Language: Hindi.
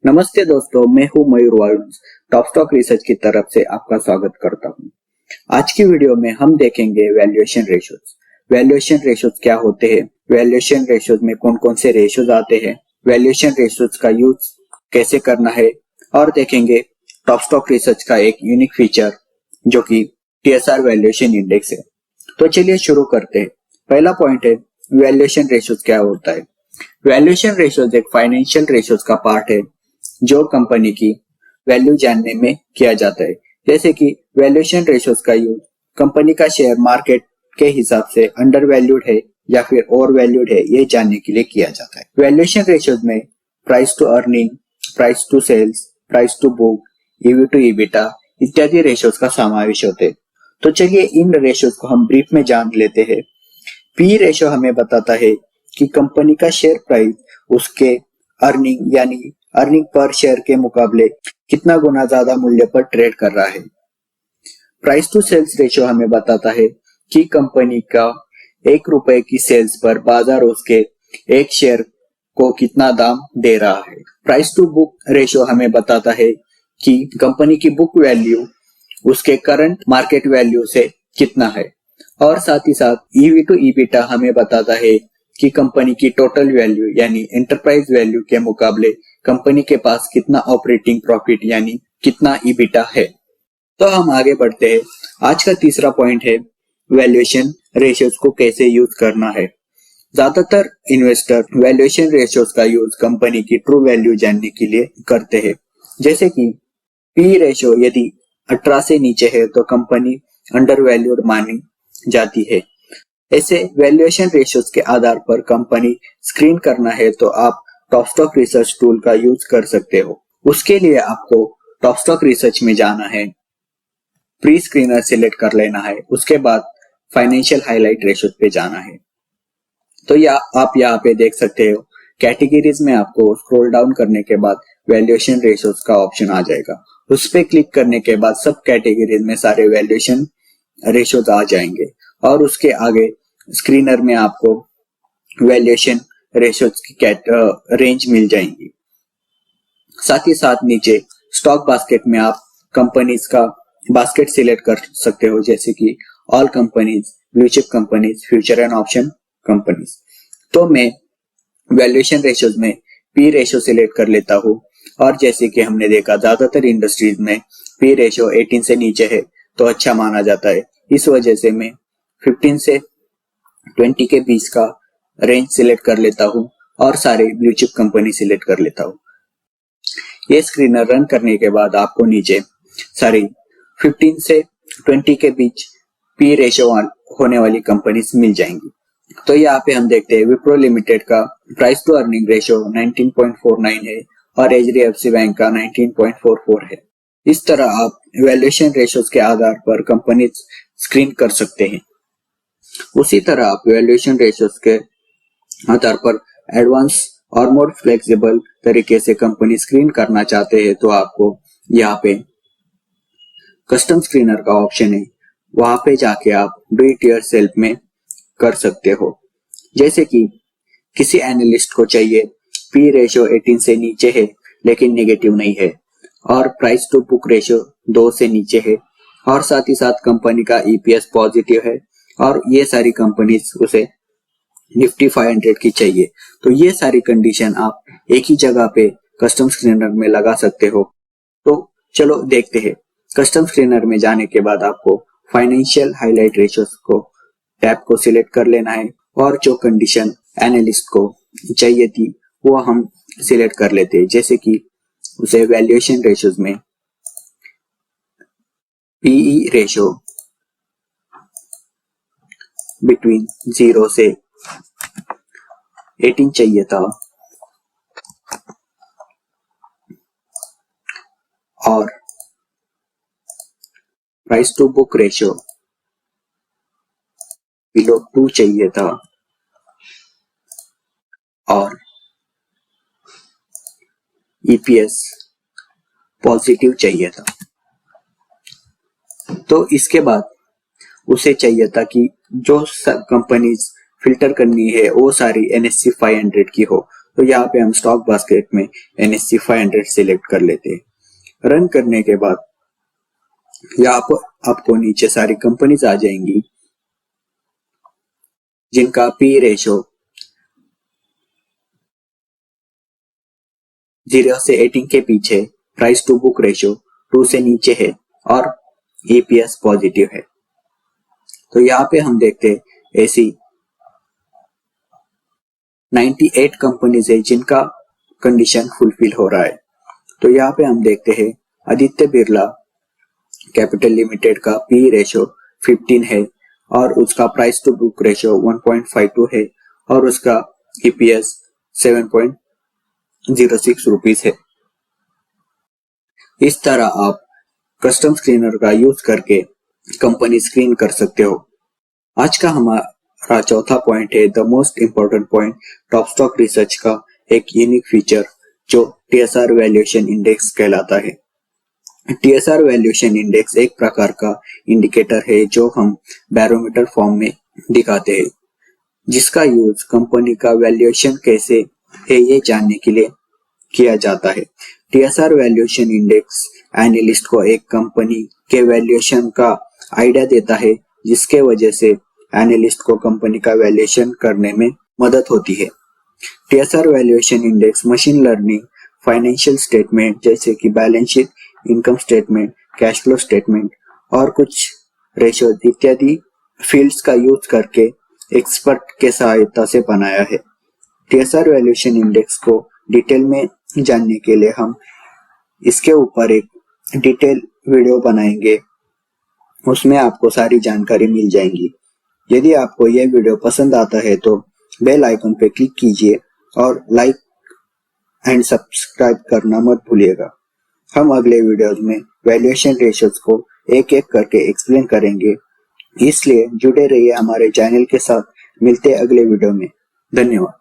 नमस्ते दोस्तों, मैं हूं मयूर वाल्स। टॉप स्टॉक रिसर्च की तरफ से आपका स्वागत करता हूं। आज की वीडियो में हम देखेंगे वैल्यूएशन रेशियोज। वैल्यूएशन रेशियोज क्या होते हैं, वैल्यूएशन रेशियोज में कौन कौन से रेशियोज आते हैं, वैल्यूएशन रेशियोज का यूज कैसे करना है, और देखेंगे टॉप स्टॉक रिसर्च का एक यूनिक फीचर जो कि TSR वैल्यूएशन इंडेक्स है। तो चलिए शुरू करते हैं। पहला पॉइंट है वैल्यूएशन रेशियोज क्या होता है। वैल्यूएशन रेशियोज एक फाइनेंशियल रेशियोज का पार्ट है जो कंपनी की वैल्यू जानने में किया जाता है। जैसे कि वैल्यूएशन रेशियोज का यूज कंपनी का शेयर मार्केट के हिसाब से अंडर वैल्यूड है या फिर ओवर वैल्यूड है ये जानने के लिए किया जाता है। वैल्यूएशन रेशियोज में price to earning, price to sales, price to book, EV to EBITDA इत्यादि रेशियोज का समावेश होते हैं। तो चलिए इन रेशियोज को हम ब्रीफ में जान लेते हैं। पी रेशियो हमें बताता है कि कंपनी का शेयर प्राइस उसके अर्निंग यानी अर्निंग पर शेयर के मुकाबले कितना गुना ज्यादा मूल्य पर ट्रेड कर रहा है। प्राइस टू सेल्स रेशियो हमें बताता है कि कंपनी का ₹1 की सेल्स पर बाजार उसके एक शेयर को कितना दाम दे रहा है। प्राइस टू बुक रेशियो हमें बताता है कि कंपनी की बुक वैल्यू उसके करंट मार्केट वैल्यू से कितना है। और साथ ही साथ ईवी टू ईबिटा हमें बताता है कि कंपनी की टोटल वैल्यू यानी एंटरप्राइज वैल्यू के मुकाबले कंपनी के पास कितना ऑपरेटिंग प्रॉफिट यानी कितना ईबिटा है। तो हम आगे बढ़ते हैं। आज का तीसरा पॉइंट है वैल्यूएशन रेशियोज को कैसे यूज करना है। ज्यादातर इन्वेस्टर वैल्यूएशन रेशियोज का यूज कंपनी की ट्रू वैल्यू जानने के लिए करते हैं। जैसे कि पी रेशियो यदि 18 से नीचे है तो कंपनी अंडर वैल्यूड मानी जाती है। ऐसे वैल्यूएशन रेशियोज के आधार पर कंपनी स्क्रीन करना है तो आप टॉप स्टॉक रिसर्च टूल का यूज कर सकते हो। उसके लिए आपको टॉप स्टॉक रिसर्च में जाना है, प्री स्क्रीनर सिलेक्ट कर लेना है, उसके बाद फाइनेंशियल हाईलाइट रेशियोज पे जाना है। तो आप यहाँ पे देख सकते हो कैटेगरीज में आपको स्क्रॉल डाउन करने के बाद वैल्यूएशन रेशियोज का ऑप्शन आ जाएगा। उस पे क्लिक करने के बाद सब कैटेगरीज में सारे वैल्यूएशन रेशियोज आ जाएंगे और उसके आगे स्क्रीनर में आपको वैल्यूएशन रेशियोज की रेंज मिल जाएंगी। साथ ही साथ नीचे स्टॉक बास्केट में आप कंपनीज का बास्केट सिलेक्ट कर सकते हो, जैसे कि all companies, blue chip companies, future and option companies. तो मैं वैल्यूएशन रेशियोज में पी रेशियो सिलेक्ट कर लेता हूँ और जैसे कि हमने देखा ज्यादातर इंडस्ट्रीज में पी रेशियो 18 से नीचे है तो अच्छा माना जाता है। इस वजह से मैं 15 से 20 के बीच का रेंज सिलेक्ट कर लेता हूँ और सारे ब्लू चिप कंपनी सिलेक्ट कर लेता हूँ। ये स्क्रीनर रन करने के बाद आपको नीचे सारी 15 से 20 के बीच पी रेशियो होने वाली कंपनीज मिल जाएंगी। तो यहाँ पे हम देखते हैं विप्रो लिमिटेड का प्राइस टू अर्निंग रेशियो 19.49 है और HDFC बैंक का 19.44 है। इस तरह आप वैल्यूएशन रेशियोज के आधार पर कंपनीज स्क्रीन कर सकते हैं। उसी तरह आप वैल्यूएशन रेशियोज के आधार पर एडवांस और मोर फ्लेक्सिबल तरीके से कंपनी स्क्रीन करना चाहते हैं तो आपको यहाँ पे कस्टम स्क्रीनर का ऑप्शन है, वहां पे जाके आप डू इट योरसेल्फ में कर सकते हो। जैसे कि किसी एनालिस्ट को चाहिए पी रेशियो 18 से नीचे है लेकिन नेगेटिव नहीं है और प्राइस टू बुक रेशियो 2 से नीचे है और साथ ही साथ कंपनी का EPS पॉजिटिव है और ये सारी कंपनीज उसे निफ्टी 500 की चाहिए। तो ये सारी कंडीशन आप एक ही जगह पे कस्टम स्क्रीनर में लगा सकते हो। तो चलो देखते हैं। कस्टम स्क्रीनर में जाने के बाद आपको फाइनेंशियल हाईलाइट रेशियोज को टैब को सिलेक्ट कर लेना है और जो कंडीशन एनालिस्ट को चाहिए थी वो हम सिलेक्ट कर लेते हैं। जैसे कि उसे वैल्यूएशन रेशियोज में PE रेशियो बिटवीन 0 से 18 चाहिए था और price to book ratio below 2 चाहिए था और EPS पॉजिटिव चाहिए था। तो इसके बाद उसे चाहिए था कि जो कंपनीज फिल्टर करनी है वो सारी NSE 500 की हो। तो यहाँ पे हम स्टॉक बास्केट में NSE 500 सिलेक्ट कर लेते हैं। रन करने के बाद यहाँ पर आपको नीचे सारी कंपनीज आ जाएंगी जिनका पी रेशो 0 से 18 के पीछे, प्राइस टू बुक रेशो 2 से नीचे है और EPS पॉजिटिव है। तो यहाँ पे हम देखते हैं ऐसी 98 कंपनीज है जिनका कंडीशन फुलफिल हो रहा है। तो यहाँ पे हम देखते हैं आदित्य बिरला कैपिटल लिमिटेड का पी रेशो 15 है और उसका प्राइस टू बुक रेशो 1.52 है और उसका EPS 7.06 रुपीस है। इस तरह आप कस्टम स्क्रीनर का यूज करके कंपनी स्क्रीन कर सकते हो। आज का हमारा चौथा पॉइंट है the most important point, top stock research का एक यूनिक फीचर जो TSR वैल्यूएशन इंडेक्स कहलाता है। TSR वैल्यूएशन इंडेक्स एक प्रकार का इंडिकेटर है जो हम बैरोमीटर फॉर्म में दिखाते हैं, जिसका यूज कंपनी का वैल्यूएशन कैसे है ये जानने के लिए किया जाता है। TSR वैल्यूएशन इंडेक्स एनालिस्ट को एक कंपनी के वैल्यूएशन का आइडिया देता है, जिसके वजह से एनालिस्ट को कंपनी का वैल्यूएशन करने में मदद होती है। TSR valuation index machine learning, financial statement जैसे कि balance sheet, income statement, cash flow statement और कुछ रेशो इत्यादि फील्ड्स का यूज करके एक्सपर्ट के सहायता से बनाया है। TSR वैल्यूएशन इंडेक्स को डिटेल में जानने के लिए हम इसके ऊपर एक डिटेल वीडियो बनाएंगे, उसमें आपको सारी जानकारी मिल जाएंगी। यदि आपको यह वीडियो पसंद आता है तो बेल आइकन पे क्लिक कीजिए और लाइक एंड सब्सक्राइब करना मत भूलिएगा। हम अगले वीडियोज में वैल्यूएशन रेशियोज को एक एक करके एक्सप्लेन करेंगे, इसलिए जुड़े रहिए हमारे चैनल के साथ। मिलते अगले वीडियो में। धन्यवाद।